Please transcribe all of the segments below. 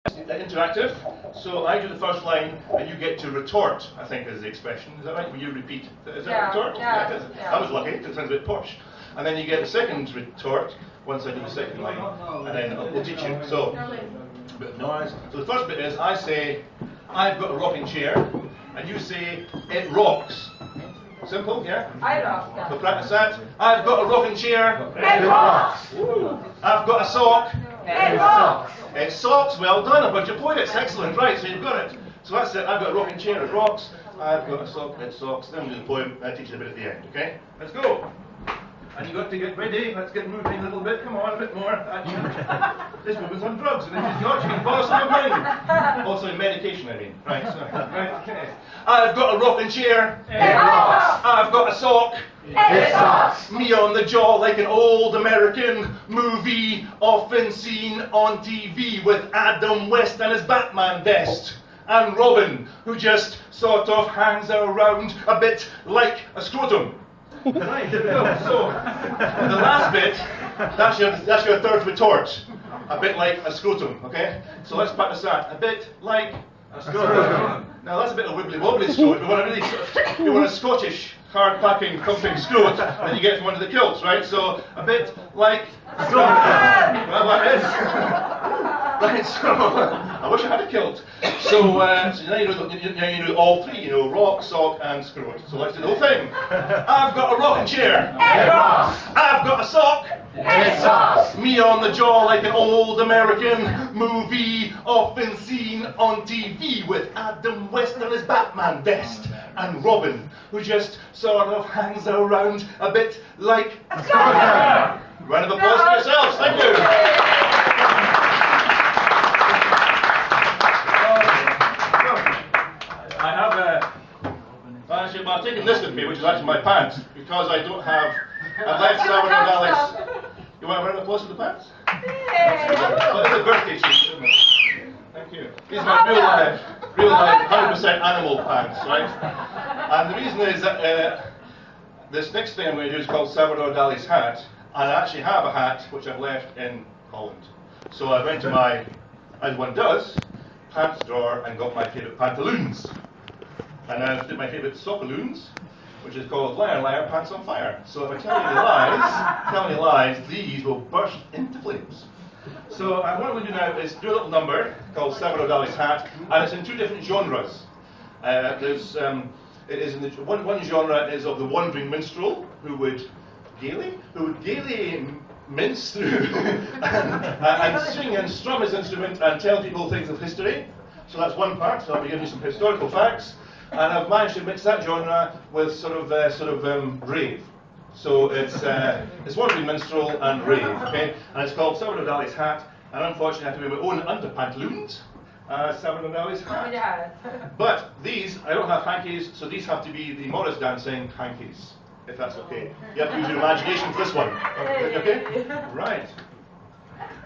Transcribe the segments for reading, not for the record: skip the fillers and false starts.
interactive. So I do the first line, and you get to retort, I think is the expression. Is that right? Will you repeat? Is that retort? Yeah, it is. yeah. I was lucky. It sounds a bit posh. And then you get the second retort once I do the second line, and then we'll teach you. So, a bit of noise. So the first bit is I say, I've got a rocking chair, and you say, it rocks. Simple, yeah? I rock. Yeah. So practice that. I've got a rocking chair. It rocks. I've got a sock. It rocks. It socks, well done, a bunch of poets, excellent, right, so you've got it. So that's it, I've got a rocking chair, it rocks, I've got a sock, it socks, then we'll do the poem, I'll teach you a bit at the end, okay? Let's go. And you've got to get ready, let's get moving a little bit, come on, a bit more. This woman's on drugs, and if she's not, she can fall asleep mind. Also in medication, I mean. Right, so, right, okay. I've got a rocking chair. It rocks. I've got a sock. It rocks. Me on the jaw like an old American movie, often seen on TV with Adam West and his Batman vest. And Robin, who just sort of hangs around a bit like a scrotum. Right, there we go. So, the last bit, that's your third retort. A bit like a scrotum, okay? So let's practice that. A bit like a scrotum. Now that's a bit of wibbly wobbly scrot. You want a Scottish, hard-packing, thumping scrot that you get from under the kilts, right? So a bit like a scrotum. Well, that is. Right, so I wish I had a kilt. So now you know all three, you know, rock, sock, and scrot. So let's do the whole thing. I've got a rocking chair. It rocks. I've got a sock. It socks. Me on the jaw like an old American movie, often seen on TV with Adam West and his Batman vest, and Robin, who just sort of hangs around a bit like a scrotum. Round of applause for yourselves. Thank you. Actually, well, I've taken this with me, which is actually my pants, because I don't have. I've left Salvador Dali's. You want a round of applause for the pants? Well, it's a birthday treat, isn't it? Thank you. These are my real life, 100% animal pants, right? And the reason is that this next thing I'm going to do is called Salvador Dali's hat, and I actually have a hat which I've left in Holland. So I went to my, as one does, pants drawer and got my favourite pantaloons. And I did my favourite sockaloons, which is called Liar, Liar, Pants on Fire. So if I tell any lies, these will burst into flames. So what I'm going to do now is do a little number called Salvador Dali's hat, and it's in two different genres. It is in the one genre is of the wandering minstrel who would gaily mince through and sing and strum his instrument and tell people things of history. So that's one part. So I'll be giving you some historical facts. And I've managed to mix that genre with sort of rave. So it's wandering minstrel and rave, okay? And it's called Salvador Dali's hat. And unfortunately, I have to wear my own underpantaloons. Salvador Dali's hat. Yeah. But these, I don't have hankies, so these have to be the Morris dancing hankies, if that's okay. You have to use your imagination for this one. Okay? Right.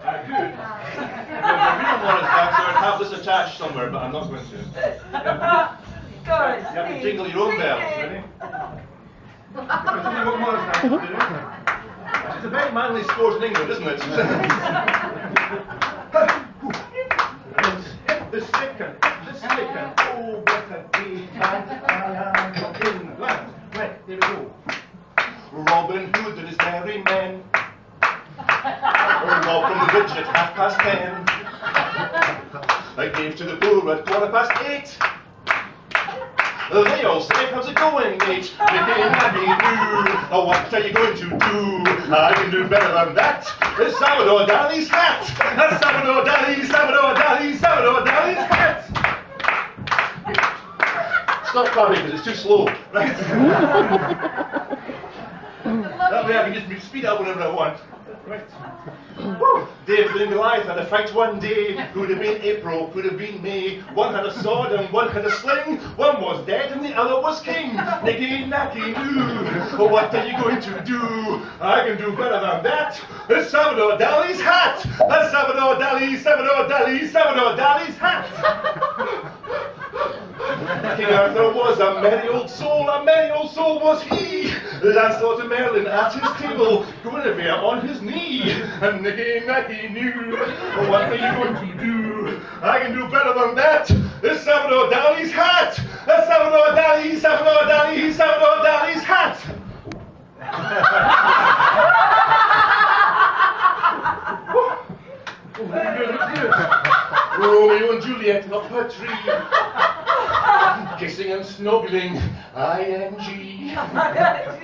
Good. If I was a real Morris dancer, I'd have this attached somewhere, but I'm not going to. You have to jingle your own bells, ready? It's a very manly sport in England, isn't it? The second, oh, what a day I am in land. Right, there we go. Robin Hood and his merry men robbed from the rich at 10:30. I gave to the poor at 8:15. They all say, how's it going, mate? Oh, what are you going to do? I can do better than that. It's Salvador Dali's hat. That's Salvador Dali's hat. Stop clapping because it's too slow, right? That way I can just speed up whenever I want. Right. David and Goliath had a fight one day. Could have been April, could have been May. One had a sword and one had a sling. One was dead and the other was king. Nicky, nacky, noo. Oh, what are you going to do? I can do better than that. It's Salvador Dali's hat. That's Salvador Dali's hat. King Arthur was a merry old soul was he. Lancelot and Merlin at his table, Guinevere on his knee. And Nicky Nacky knew, what are you going to do? I can do better than that. It's Salvador Dali's hat. That's Salvador Dali, Salvador Dali, Salvador Dali's hat. Romeo and Juliet up a tree, kissing and snuggling, ing.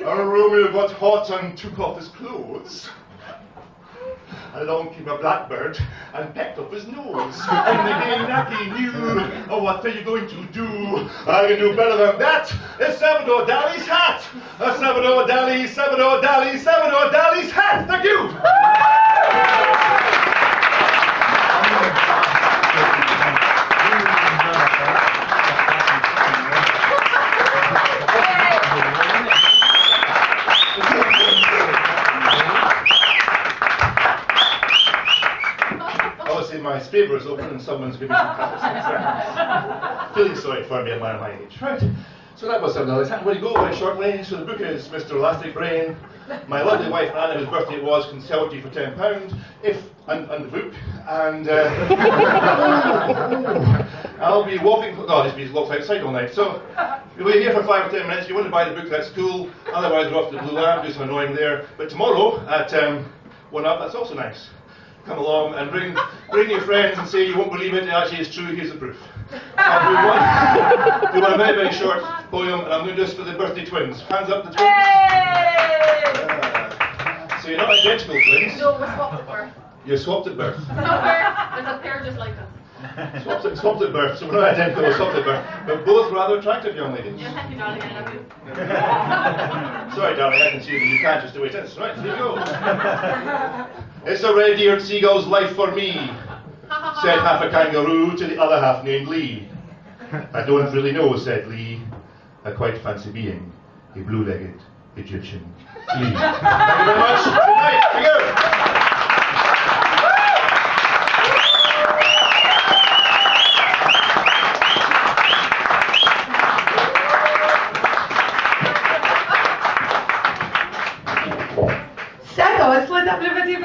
Romeo got hot and took off his clothes. Along came a blackbird and pecked up his nose. And the gay nacky knew, oh, what are you going to do? I can do better than that. It's Salvador Dali's hat. Salvador Dali, Salvador Dali, Salvador Dali's hat. Thank you. My paper is open and someone's giving me some comments. Feeling sorry for me at my age. Right. So that was another time. Where you go very shortly. So the book is Mr. Elastic Brain. My lovely wife Anna, whose birthday it was, can sell it to you for £10 and the book. And I'll be walking. No, this means locked outside all night. So you'll be here for 5 or 10 minutes. If you want to buy the book, that's cool. Otherwise, we're off to the Blue Lamp, do some annoying there. But tomorrow at 1 up, that's also nice. Come along and bring your friends and say you won't believe it actually is true, here's the proof. I'll do one very, very short poem, and I'm doing this for the birthday twins. Hands up the twins. So you're not identical twins. No, we swapped at birth. You're swapped at birth. There's a pair just like us. Swapped at birth, so we're not identical, we're swapped at birth. But both rather attractive young ladies. Yeah, thank you, darling, I love you. Sorry, darling, I can see that you can't just do it. That's right, here you go. It's a red-eared seagull's life for me, said half a kangaroo to the other half named Lee. I don't really know, said Lee. I quite fancy being a blue-legged Egyptian flea. Thank you very much. Good night. Thank you. Ça, on va se mettre à plus petit peu.